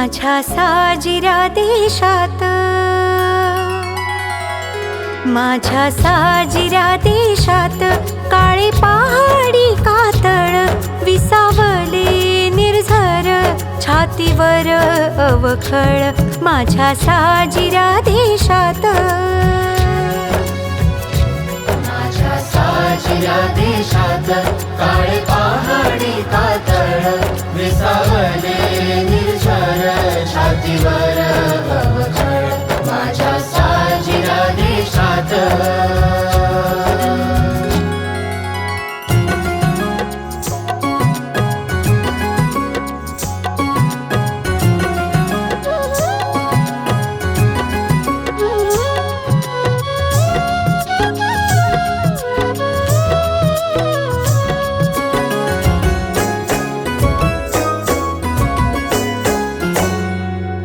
माझ्या साजिरा देशात, माझ्या साजिरा देशात काळे पहाडी कातळ विसावले निर्झर छातीवर अवखळ माझ्या साजिरा देशात, माझ्या साजिरा देशात काळे पहाडी कातळ विसावले निर्झर छातीवर अवखळ माझ्या साजिरा देशात।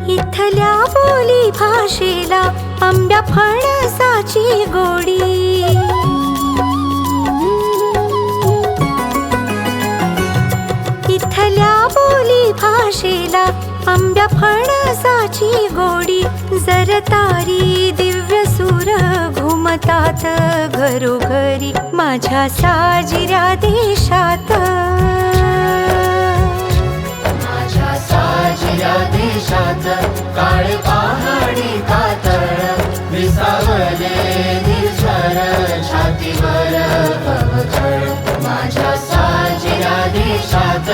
इथल्या बोली भाषेला आंब्या फणसाची गोडी, इथल्या बोली भाषेला आंब्या फणसाची गोडी जरतारी दिव्य सूर घुमतात घरोघरी माझ्या साजिरा देशात, साजिरा देशात काळे पहाडी कातळ विसावले निर्झर छातीवर अवखळ माझ्या साजिरा देशात।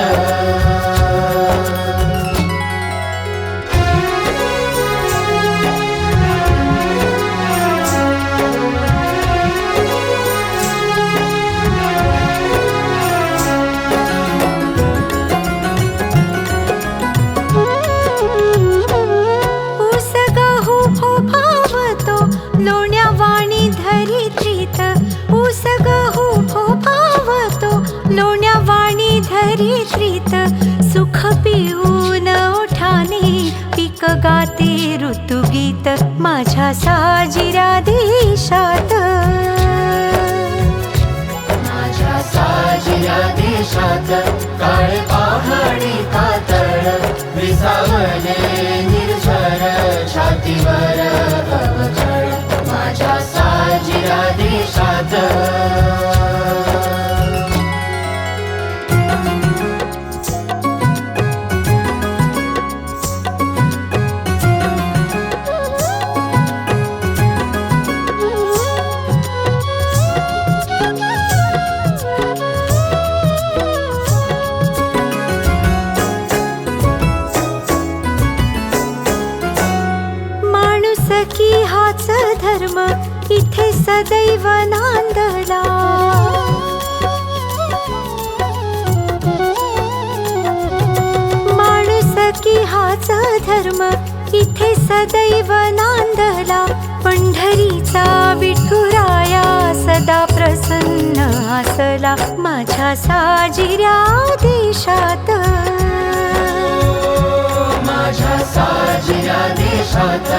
लोण्यावाणी धरित्रीत ऊस गहू फोफावतो, लोण्यावाणी धरित्रीत सुख पिऊन ओठाने पीक गाते ऋतुगीत माझ्या साजिरा देशात, माझ्या साजिरा देशात काळे पहाडी कातळ विसावले निर्झर छातीवर अवखळ माझ्या साजिरा देशात। माणुसकी हाच धर्म इथे सदैव नांदला, माणुसकी हाच धर्म इथे सदैव नांदला, पंढरीचा विठुराया सदा प्रसन्न असला माझ्या साजिरा देशात, माझ्या साजिरा देशात